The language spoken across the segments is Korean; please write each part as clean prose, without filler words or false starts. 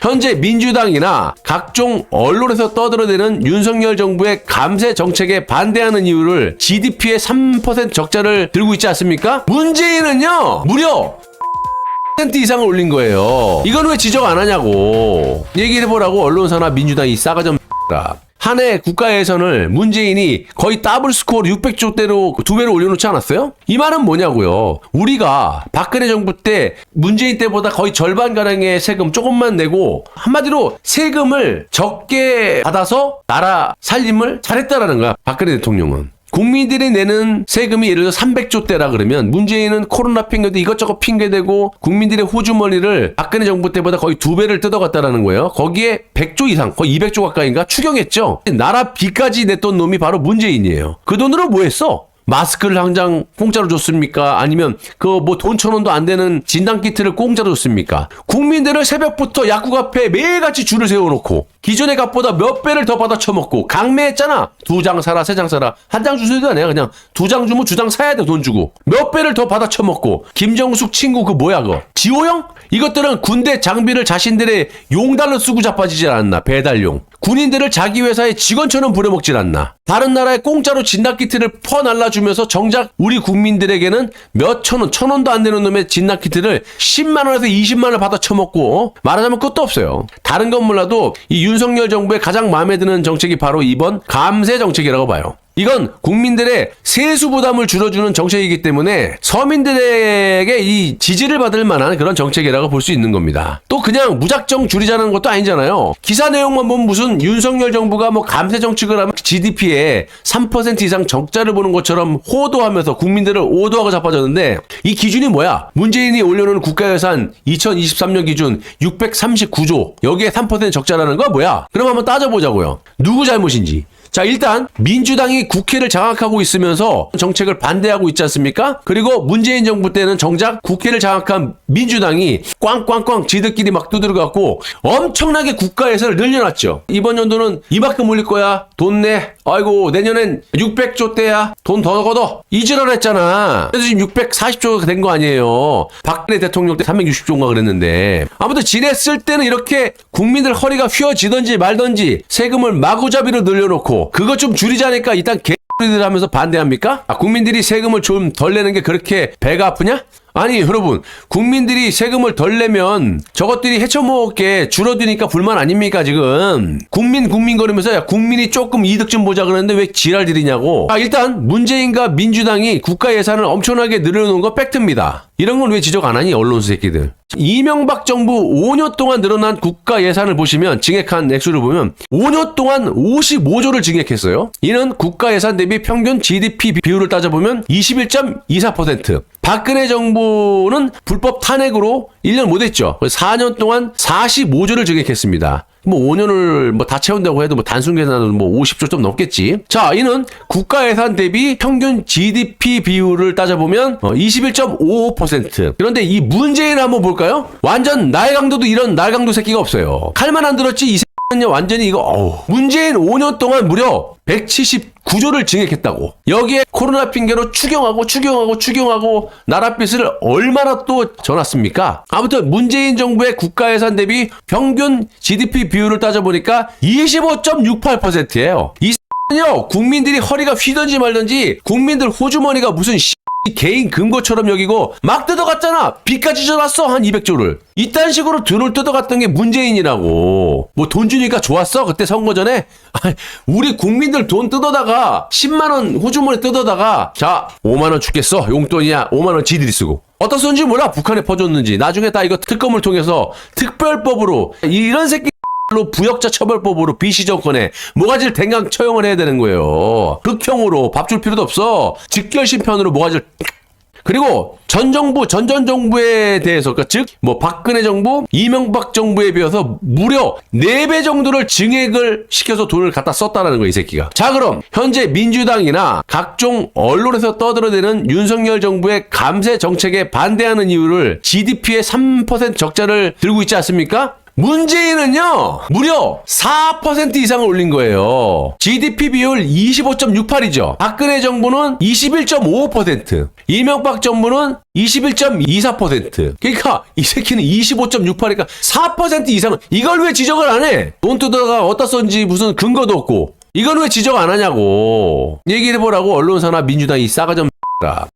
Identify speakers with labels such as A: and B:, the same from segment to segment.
A: 현재 민주당이나 각종 언론에서 떠들어대는 윤석열 정부의 감세 정책에 반대하는 이유를 GDP의 3% 적자를 들고 있지 않습니까? 문재인은요 무려 10% 이상을 올린 거예요. 이건 왜 지적 안 하냐고 얘기를 해보라고 언론사나 민주당이 싸가지 한 해 국가 예산을 문재인이 거의 더블 스코어로 600조대로 2배로 올려놓지 않았어요? 이 말은 뭐냐고요. 우리가 박근혜 정부 때 문재인 때보다 거의 절반가량의 세금 조금만 내고 한마디로 세금을 적게 받아서 나라 살림을 잘했다라는 거야. 박근혜 대통령은. 국민들이 내는 세금이 예를 들어 300조대라 그러면 문재인은 코로나 핑계도 이것저것 핑계대고 국민들의 호주머니를 박근혜 정부 때보다 거의 2배를 뜯어갔다라는 거예요. 거기에 100조 이상, 거의 200조 가까이인가 추경했죠. 나라 빚까지 냈던 놈이 바로 문재인이에요. 그 돈으로 뭐 했어? 마스크를 한 장 공짜로 줬습니까? 아니면 그 뭐 돈 1,000원도 안 되는 진단키트를 공짜로 줬습니까? 국민들을 새벽부터 약국 앞에 매일같이 줄을 세워놓고 기존의 값보다 몇 배를 더 받아 처먹고 강매했잖아. 2장 사라, 3장 사라. 한 장 주소도 아니야. 그냥 2장 주면 2장 사야 돼. 돈 주고. 몇 배를 더 받아 처먹고. 김정숙 친구 그 뭐야 그거. 지호영? 이것들은 군대 장비를 자신들의 용달로 쓰고 자빠지질 않나. 배달용. 군인들을 자기 회사의 직원처럼 부려먹질 않나. 다른 나라에 공짜로 진단키트를 퍼날라주면서 정작 우리 국민들에게는 몇 천원, 1,000원도 안 되는 놈의 진단키트를 10만원에서 20만원을 받아 처먹고 말하자면 끝도 없어요. 다른 건 몰라도 이 윤석열 정부의 가장 마음에 드는 정책이 바로 이번 감세 정책이라고 봐요. 이건 국민들의 세수 부담을 줄여주는 정책이기 때문에 서민들에게 이 지지를 받을 만한 그런 정책이라고 볼 수 있는 겁니다. 또 그냥 무작정 줄이자는 것도 아니잖아요. 기사 내용만 보면 무슨 윤석열 정부가 뭐 감세 정책을 하면 GDP에 3% 이상 적자를 보는 것처럼 호도하면서 국민들을 오도하고 자빠졌는데 이 기준이 뭐야? 문재인이 올려놓은 국가예산 2023년 기준 639조 여기에 3% 적자라는 거 뭐야? 그럼 한번 따져보자고요. 누구 잘못인지. 자, 일단 민주당이 국회를 장악하고 있으면서 정책을 반대하고 있지 않습니까? 그리고 문재인 정부 때는 정작 국회를 장악한 민주당이 꽝꽝꽝 지들끼리 막 두드려갖고 엄청나게 국가 예산을 늘려놨죠. 이번 연도는 이만큼 올릴 거야. 돈 내. 아이고 내년엔 600조 대야. 돈 더 걷어. 이지랄 했잖아. 그래서 지금 640조가 된 거 아니에요. 박근혜 대통령 때 360조인가 그랬는데. 아무튼 지냈을 때는 이렇게 국민들 허리가 휘어지던지 말던지 세금을 마구잡이로 늘려놓고 그것 좀 줄이자니까 일단 개소리들 하면서 반대합니까? 국민들이 세금을 좀 덜 내는 게 그렇게 배가 아프냐? 아니 여러분 국민들이 세금을 덜 내면 저것들이 헤쳐먹게 줄어드니까 불만 아닙니까 지금. 국민 거리면서 야 국민이 조금 이득 좀 보자 그러는데 왜 지랄들이냐고. 일단 문재인과 민주당이 국가 예산을 엄청나게 늘려놓은 거 팩트입니다. 이런 건 왜 지적 안 하니 언론수 새끼들. 이명박 정부 5년 동안 늘어난 국가 예산을 보시면 증액한 액수를 보면 5년 동안 55조를 증액했어요. 이는 국가 예산 대비 평균 GDP 비율을 따져보면 21.24%. 박근혜 정부는 불법 탄핵으로 1년 못했죠. 4년 동안 45조를 증액했습니다. 뭐 5년을 뭐 다 채운다고 해도 뭐 단순 계산으로 뭐 50조 좀 넘겠지. 자, 이는 국가 예산 대비 평균 GDP 비율을 따져보면 21.55%. 그런데 이 문재인 한번 볼까요? 완전 날강도도 이런 날강도 새끼가 없어요. 칼만 안 들었지 이 새끼는 완전히 이거 문재인 5년 동안 무려 179조를 증액했다고. 여기에 코로나 핑계로 추경하고 나라빚을 얼마나 또 져놨습니까? 아무튼 문재인 정부의 국가 예산 대비 평균 GDP 비율을 따져보니까 25.68%예요. 이 X는요 국민들이 허리가 휘던지 말던지 국민들 호주머니가 무슨 개인 금고처럼 여기고 막 뜯어갔잖아. 빚까지 져놨어 한 200조를. 이딴 식으로 돈을 뜯어갔던 게 문재인이라고. 뭐 돈 주니까 좋았어 그때 선거 전에. 우리 국민들 돈 뜯어다가 10만원 호주머니 뜯어다가 자 5만원 주겠어 용돈이야 5만원 지들이 쓰고 어디다 썼는지 몰라. 북한에 퍼줬는지 나중에 다 이거 특검을 통해서 특별법으로 이런 새끼 로 부역자 처벌법으로 비시 정권에 모가지를 댕강 처형을 해야 되는 거예요. 극형으로 밥 줄 필요도 없어. 직결심편으로 모가지를. 그리고 전 정부에 대해서 그러니까 즉 뭐 박근혜 정부, 이명박 정부에 비해서 무려 4배 정도를 증액을 시켜서 돈을 갖다 썼다라는 거예요, 이 새끼가. 자, 그럼 현재 민주당이나 각종 언론에서 떠들어대는 윤석열 정부의 감세 정책에 반대하는 이유를 GDP의 3% 적자를 들고 있지 않습니까? 문재인은요, 무려 4% 이상을 올린 거예요. GDP 비율 25.68이죠. 박근혜 정부는 21.55%, 이명박 정부는 21.24%. 그러니까 이 새끼는 25.68이니까 4% 이상은, 이걸 왜 지적을 안 해? 돈 뜯어다가 어디다 썼는지 무슨 근거도 없고. 이건 왜 지적 안 하냐고. 얘기해보라고, 언론사나 민주당이 싸가지 없는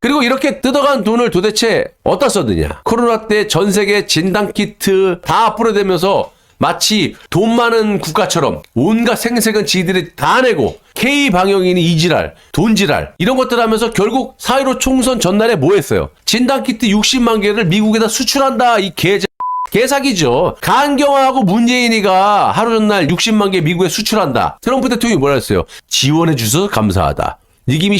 A: 그리고 이렇게 뜯어간 돈을 도대체 어디다 썼느냐. 코로나 때 전 세계 진단키트 다 뿌려대면서 마치 돈 많은 국가처럼 온갖 생색은 지들이 다 내고, K방역인이 이지랄, 돈지랄 이런 것들 하면서 결국 4.15 총선 전날에 뭐 했어요? 진단키트 60만 개를 미국에다 수출한다. 이 개사기죠. 강경화하고 문재인이가 하루 전날 60만 개 미국에 수출한다. 트럼프 대통령이 뭐라 했어요? 지원해 주셔서 감사하다. 니김이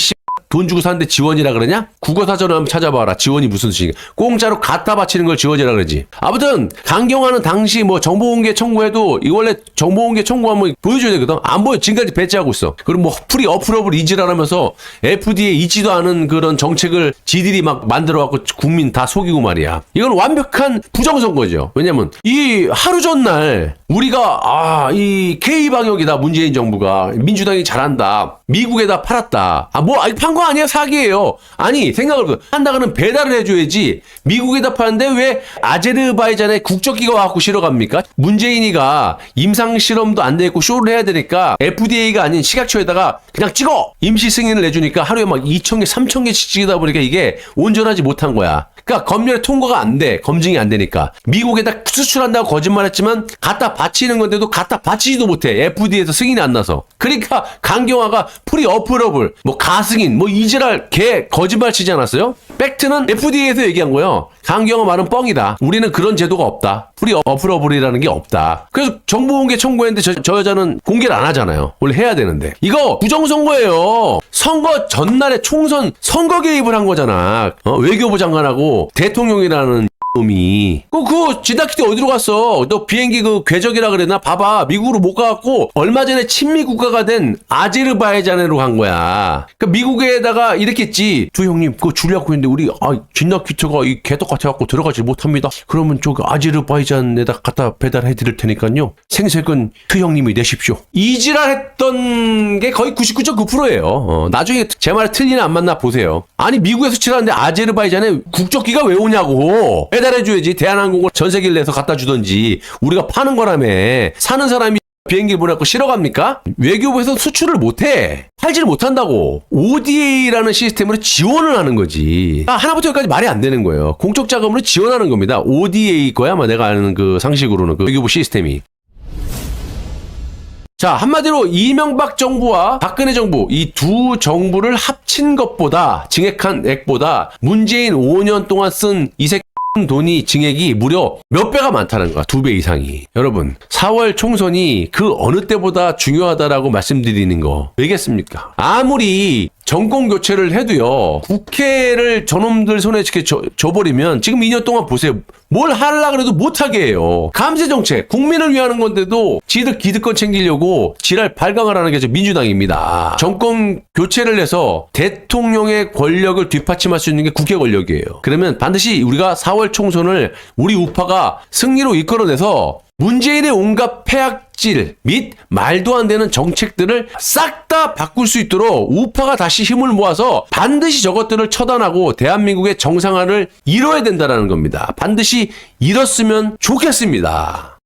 A: 돈 주고 사는데 지원이라 그러냐? 국어사전을 한번 찾아봐라. 지원이 무슨 뜻이냐. 공짜로 갖다 바치는 걸 지원이라 그러지. 아무튼 강경화는 당시 뭐 정보공개 청구해도, 이거 원래 정보공개 청구하면 보여줘야 되거든. 안 보여. 지금까지 배째하고 있어. 그리고 뭐 프리 어플업을 이지랄하면서 FDA 있지도 않은 그런 정책을 지들이 막 만들어갖고 국민 다 속이고 말이야. 이건 완벽한 부정선거죠. 왜냐면 이 하루 전날 우리가 이 K방역이다. 문재인 정부가 민주당이 잘한다. 미국에다 팔았다. 판 거 아니야. 사기예요. 아니, 생각을 한다고는 배달을 해줘야지. 미국에다 파는데 왜 아제르바이잔에 국적기가 와갖고 실어갑니까? 문재인이가 임상실험도 안 되고 쇼를 해야 되니까 FDA가 아닌 식약처에다가 그냥 찍어! 임시 승인을 내주니까 하루에 막 2,000개, 3,000개씩 찍다 보니까 이게 온전하지 못한 거야. 그러니까 검열에 통과가 안 돼. 검증이 안 되니까. 미국에다 수출한다고 거짓말했지만 갖다 바치는 건데도 갖다 바치지도 못해. FDA에서 승인이 안 나서. 그러니까 강경화가 프리 어플업을 뭐 가승인 뭐 이지랄 개 거짓말 치지 않았어요? 팩트는 FDA에서 얘기한 거예요. 강경화 말은 뻥이다. 우리는 그런 제도가 없다. 프리 어플업이라는 게 없다. 그래서 정보공개 청구했는데 저 여자는 공개를 안 하잖아요. 원래 해야 되는데. 이거 부정선거예요. 선거 전날에 총선 선거 개입을 한 거잖아. 외교부 장관하고 대통령이라는 놈이. 그 진단키트 어디로 갔어? 너 비행기 그 궤적이라 그랬나? 봐봐. 미국으로 못 가갖고 얼마 전에 친미 국가가 된 아제르바이잔으로 간 거야. 그 미국에다가 이렇게 했지. 저 형님 그거 주려고 했는데 우리 진단키트가 이 개떡 같아갖고 들어가지 못합니다. 그러면 저기 아제르바이잔에다 갖다 배달해 드릴 테니까요. 생색은 트 형님이 내십시오. 이지랄 했던 게 거의 99.9%예요. 나중에 제 말에 틀리나 안 맞나 보세요. 아니 미국에서 치라는데 아제르바이잔에 국적기가 왜 오냐고. 배달해줘야지. 대한항공을 전 세계를 내서 갖다 주던지. 우리가 파는 거라며. 사는 사람이 비행기를 보내고 실어갑니까? 외교부에서 수출을 못해. 팔지를 못한다고. ODA라는 시스템으로 지원을 하는 거지. 하나부터 여기까지 말이 안 되는 거예요. 공적 자금으로 지원하는 겁니다. ODA 거야 아마 내가 아는 그 상식으로는 그 외교부 시스템이. 자, 한마디로 이명박 정부와 박근혜 정부, 이 두 정부를 합친 것보다, 증액한 액보다 문재인 5년 동안 쓴 이 새끼 돈이 증액이 무려 몇 배가 많다는 거야. 2배 이상이. 여러분 4월 총선이 그 어느 때보다 중요하다라고 말씀드리는 거 왜겠습니까? 아무리 정권 교체를 해도요. 국회를 저놈들 손에 이렇게 줘버리면 지금 2년 동안 보세요. 뭘 하려고 해도 못하게 해요. 감세 정책 국민을 위하는 건데도 지들 기득권 챙기려고 지랄 발광을 하는 게 민주당입니다. 정권 교체를 해서 대통령의 권력을 뒷받침할 수 있는 게 국회 권력이에요. 그러면 반드시 우리가 4월 총선을 우리 우파가 승리로 이끌어내서 문재인의 온갖 폐악질 및 말도 안 되는 정책들을 싹 다 바꿀 수 있도록 우파가 다시 힘을 모아서 반드시 저것들을 처단하고 대한민국의 정상화를 이뤄야 된다는 겁니다. 반드시 이뤘으면 좋겠습니다.